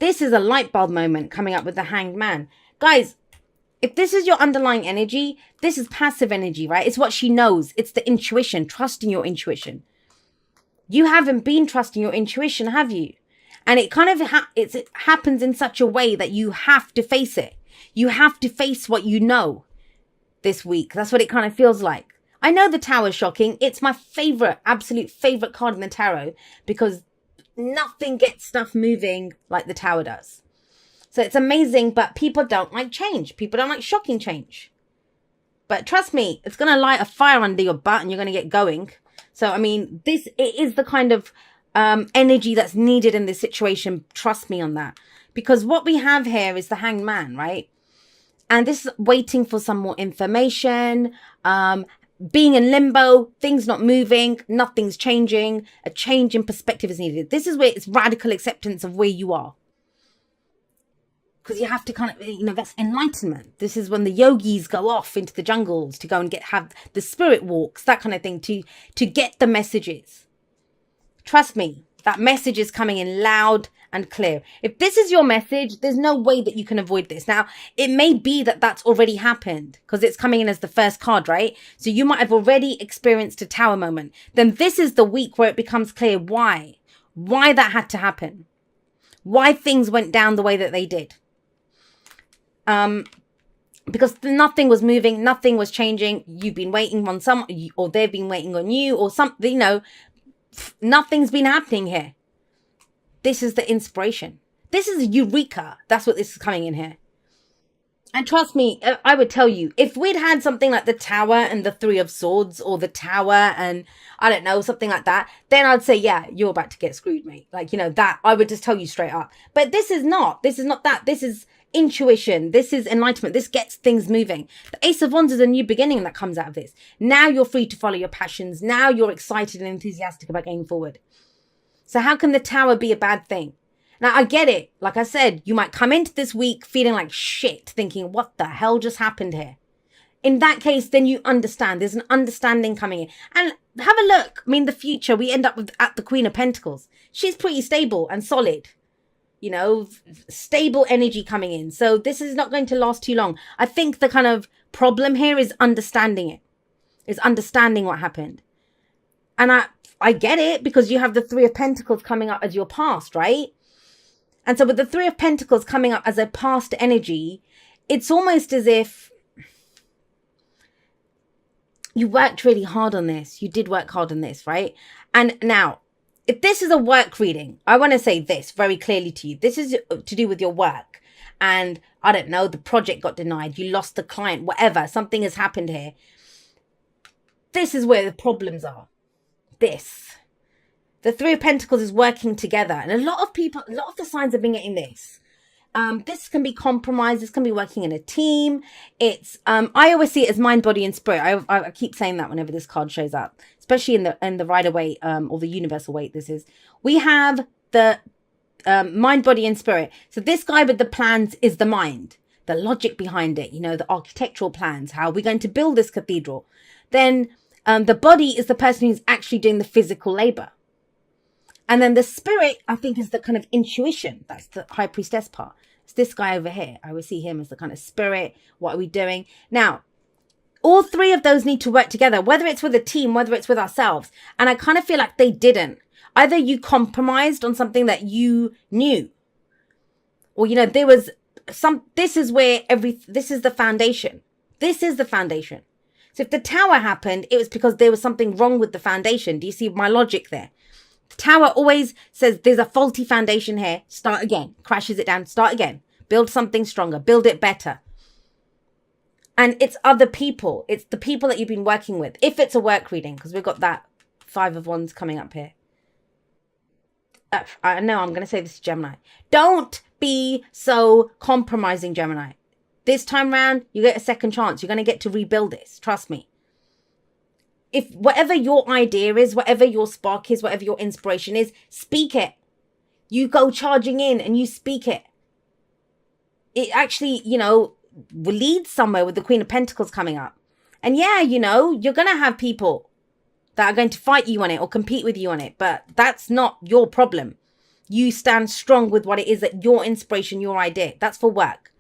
This is a light bulb moment coming up with the Hanged Man. Guys, if this is your underlying energy, this is passive energy, right? It's what she knows. It's the intuition, trusting your intuition. You haven't been trusting your intuition, have you? And it kind of it happens in such a way that you have to face it. You have to face what you know this week. That's what it kind of feels like. I know the Tower's shocking. It's my favorite, absolute favorite card in the tarot because nothing gets stuff moving like the Tower does. So it's amazing, but people don't like change. People don't like shocking change. But trust me, it's going to light a fire under your butt and you're going to get going. So, I mean, it is the kind of energy that's needed in this situation. Trust me on that. Because what we have here is the Hanged Man, right? And this is waiting for some more information, being in limbo, things not moving, nothing's changing, a change in perspective is needed. This is where it's radical acceptance of where you are. Because you have to kind of, that's enlightenment. This is when the yogis go off into the jungles to go and have the spirit walks, that kind of thing, to get the messages. Trust me, that message is coming in loud and clear. If this is your message, there's no way that you can avoid this. Now, it may be that that's already happened because it's coming in as the first card, right? So you might have already experienced a Tower moment. Then this is the week where it becomes clear why that had to happen, why things went down the way that they did. Because nothing was moving, nothing was changing. You've been waiting on someone, or they've been waiting on you, or something, nothing's been happening here. This is the inspiration. This is eureka. That's what this is coming in here. And trust me, I would tell you, if we'd had something like the Tower and the Three of Swords, or the Tower and, I don't know, something like that, then I'd say, yeah, you're about to get screwed, mate. Like, that, I would just tell you straight up. But this is not that. This is intuition. This is enlightenment. This gets things moving. The Ace of Wands is a new beginning that comes out of this. Now you're free to follow your passions. Now you're excited and enthusiastic about going forward. So how can the Tower be a bad thing? Now, I get it. Like I said, you might come into this week feeling like shit, thinking, what the hell just happened here? In that case, then you understand. There's an understanding coming in. And have a look. I mean, the future, we end up at the Queen of Pentacles. She's pretty stable and solid. Stable energy coming in. So this is not going to last too long. I think the kind of problem here is understanding it. Is understanding what happened. And I get it because you have the Three of Pentacles coming up as your past, right? And so with the Three of Pentacles coming up as a past energy, it's almost as if you worked really hard on this. You did work hard on this, right? And now, if this is a work reading, I want to say this very clearly to you. This is to do with your work. And I don't know, the project got denied. You lost the client, whatever. Something has happened here. This is where the problems are. This. The Three of Pentacles is working together. And a lot of the signs have been getting this. This can be compromised. This can be working in a team. It's, I always see it as mind, body, and spirit. I keep saying that whenever this card shows up, especially in the Rider Waite, or the Universal Waite. We have the, mind, body, and spirit. So this guy with the plans is the mind, the logic behind it, the architectural plans. How are we going to build this cathedral? Then, the body is the person who's actually doing the physical labor. And then the spirit, I think, is the kind of intuition. That's the High Priestess part. It's this guy over here. I would see him as the kind of spirit. What are we doing? Now, all three of those need to work together, whether it's with a team, whether it's with ourselves. And I kind of feel like they didn't. Either you compromised on something that you knew. Or, there was this is where this is the foundation. This is the foundation. So if the Tower happened, it was because there was something wrong with the foundation. Do you see my logic there? The Tower always says there's a faulty foundation here. Start again. Crashes it down. Start again. Build something stronger. Build it better. And it's other people. It's the people that you've been working with. If it's a work reading, because we've got that Five of Wands coming up here. I know I'm going to say this to Gemini. Don't be so compromising, Gemini. This time round, you get a second chance. You're going to get to rebuild this. Trust me. If whatever your idea is, whatever your spark is, whatever your inspiration is, speak it. You go charging in and you speak it. It actually, will lead somewhere with the Queen of Pentacles coming up. And yeah, you're going to have people that are going to fight you on it or compete with you on it. But that's not your problem. You stand strong with what it is that your inspiration, your idea. That's for work.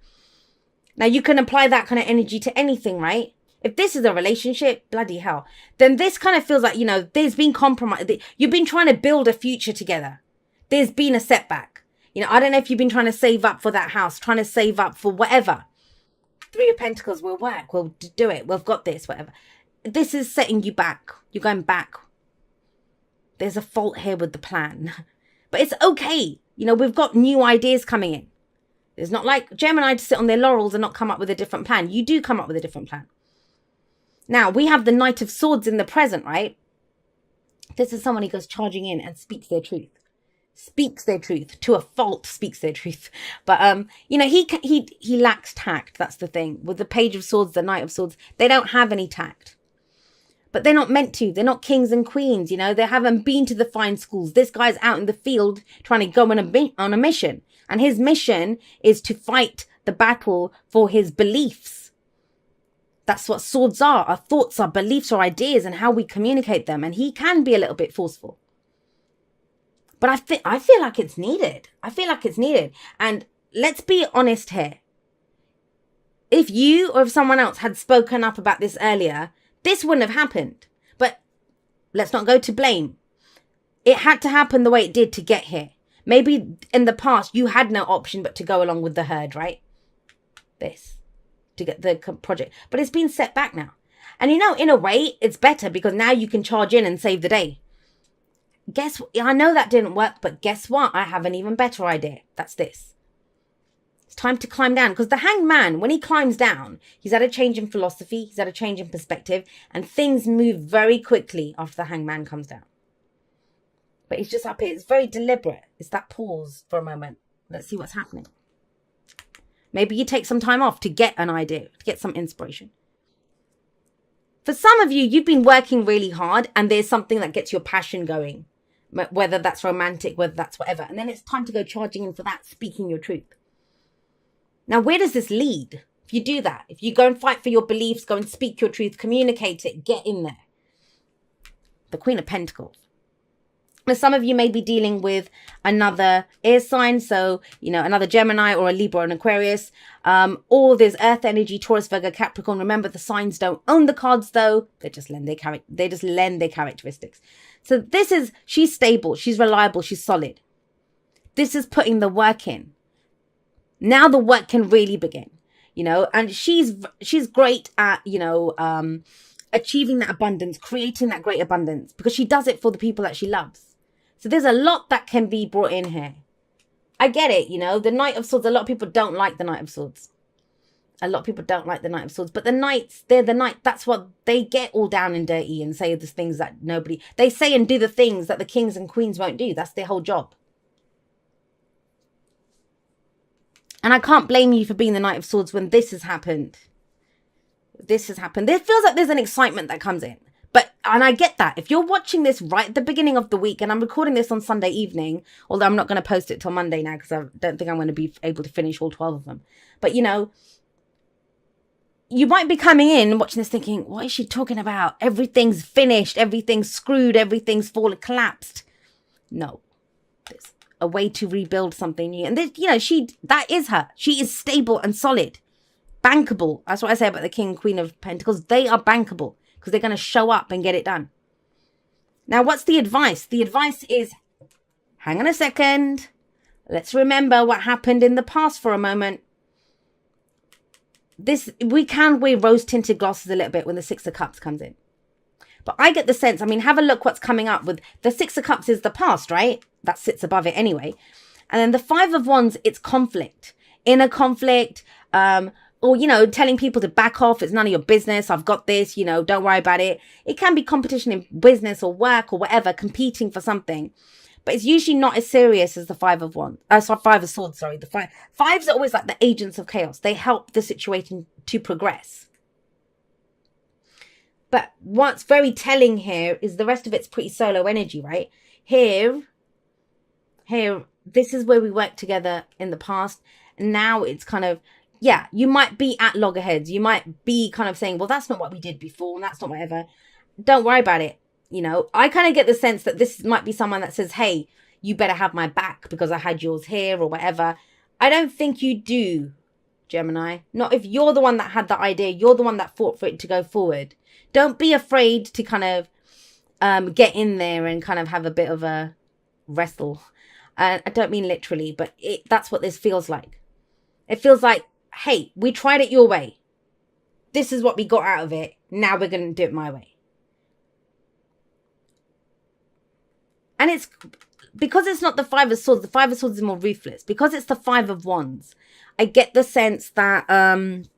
Now you can apply that kind of energy to anything, right? If this is a relationship, bloody hell, then this kind of feels like, you know, there's been compromise. You've been trying to build a future together. There's been a setback. You know, I don't know if you've been trying to save up for that house, trying to save up for whatever. Three of Pentacles will work. We'll do it. We've got this, whatever. This is setting you back. You're going back. There's a fault here with the plan. But it's okay. You know, we've got new ideas coming in. It's not like Gemini to sit on their laurels and not come up with a different plan. You do come up with a different plan. Now, we have the Knight of Swords in the present, right? This is someone who goes charging in and speaks their truth. Speaks their truth. To a fault, speaks their truth. But, you know, he lacks tact. That's the thing. With the Page of Swords, the Knight of Swords, they don't have any tact. But they're not meant to. They're not kings and queens, you know. They haven't been to the fine schools. This guy's out in the field trying to go on a mission. And his mission is to fight the battle for his beliefs. That's what swords are. Our thoughts, our beliefs, our ideas, and how we communicate them. And he can be a little bit forceful. But I feel like it's needed. I feel like it's needed. And let's be honest here. If you or if someone else had spoken up about this earlier, this wouldn't have happened. But let's not go to blame. It had to happen the way it did to get here. Maybe in the past, you had no option but to go along with the herd, right? This. To get the project. But it's been set back now. And you know, in a way, it's better because now you can charge in and save the day. I know that didn't work, but guess what? I have an even better idea. That's this. It's time to climb down. Because the Hanged Man, when he climbs down, he's had a change in philosophy. He's had a change in perspective. And things move very quickly after the Hanged Man comes down. But he's just up here. It's very deliberate. It's that pause for a moment. Let's see what's happening. Maybe you take some time off to get an idea, to get some inspiration. For some of you, you've been working really hard and there's something that gets your passion going. Whether that's romantic, whether that's whatever. And then it's time to go charging in for that, speaking your truth. Now, where does this lead? If you do that, if you go and fight for your beliefs, go and speak your truth, communicate it, get in there. The Queen of Pentacles. Now, some of you may be dealing with another air sign. So, you know, another Gemini or a Libra or an Aquarius. Or there's Earth energy, Taurus, Virgo, Capricorn. Remember, the signs don't own the cards, though. They just lend their characteristics. So this is, she's stable, she's reliable, she's solid. This is putting the work in. Now the work can really begin, you know, and she's great at, you know, achieving that abundance, creating that great abundance because she does it for the people that she loves. So there's a lot that can be brought in here. I get it, you know, the Knight of Swords, a lot of people don't like the Knight of Swords. A lot of people don't like the Knight of Swords, but the Knights, they're the Knight. That's what they get all down and dirty and say the things that they say and do the things that the kings and queens won't do. That's their whole job. And I can't blame you for being the Knight of Swords when this has happened. This has happened. There feels like there's an excitement that comes in. And I get that. If you're watching this right at the beginning of the week, and I'm recording this on Sunday evening, although I'm not going to post it till Monday now because I don't think I'm going to be able to finish all 12 of them. But, you know, you might be coming in and watching this thinking, what is she talking about? Everything's finished. Everything's screwed. Everything's collapsed. No. There's a way to rebuild something new. And, this, you know, that is her. She is stable and solid. Bankable. That's what I say about the King and Queen of Pentacles. They are bankable. Because they're going to show up and get it done. Now, what's the advice? The advice is, hang on a second. Let's remember what happened in the past for a moment. We can wear rose-tinted glasses a little bit when the Six of Cups comes in. But I get the sense, I mean, have a look what's coming up with. The Six of Cups is the past, right? That sits above it anyway. And then the Five of Wands, it's conflict. Inner conflict, or, you know, telling people to back off. It's none of your business. I've got this, you know, don't worry about it. It can be competition in business or work or whatever, competing for something. But it's usually not as serious as the Five of Swords, sorry. The fives are always like the agents of chaos. They help the situation to progress. But what's very telling here is the rest of it's pretty solo energy, right? Here, this is where we worked together in the past. And now it's kind of, yeah, you might be at loggerheads. You might be kind of saying, well, that's not what we did before. And that's not whatever. Don't worry about it. You know, I kind of get the sense that this might be someone that says, hey, you better have my back because I had yours here or whatever. I don't think you do, Gemini. Not if you're the one that had the idea. You're the one that fought for it to go forward. Don't be afraid to kind of get in there and kind of have a bit of a wrestle. I don't mean literally, but that's what this feels like. It feels like, hey, we tried it your way. This is what we got out of it. Now we're going to do it my way. And it's because it's not the Five of Swords. The Five of Swords is more ruthless. Because it's the Five of Wands, I get the sense that with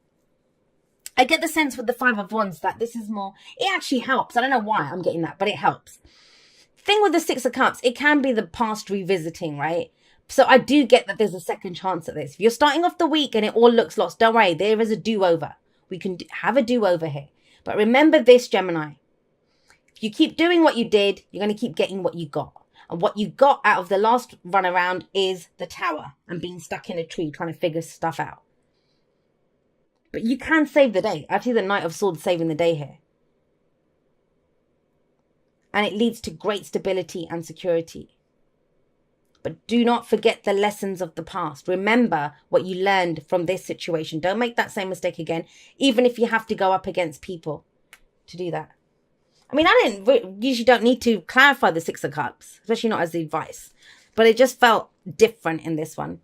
the Five of Wands that this is more, it actually helps. I don't know why I'm getting that, but it helps. Thing with the Six of Cups, it can be the past revisiting, right? So I do get that there's a second chance at this. If you're starting off the week and it all looks lost, don't worry, there is a do-over. We can have a do-over here. But remember this, Gemini. If you keep doing what you did, you're going to keep getting what you got. And what you got out of the last run around is the Tower and being stuck in a tree trying to figure stuff out. But you can save the day. I see the Knight of Swords saving the day here. And it leads to great stability and security. But do not forget the lessons of the past. Remember what you learned from this situation. Don't make that same mistake again, even if you have to go up against people to do that. I mean, I usually don't need to clarify the Six of Cups, especially not as the advice. But it just felt different in this one.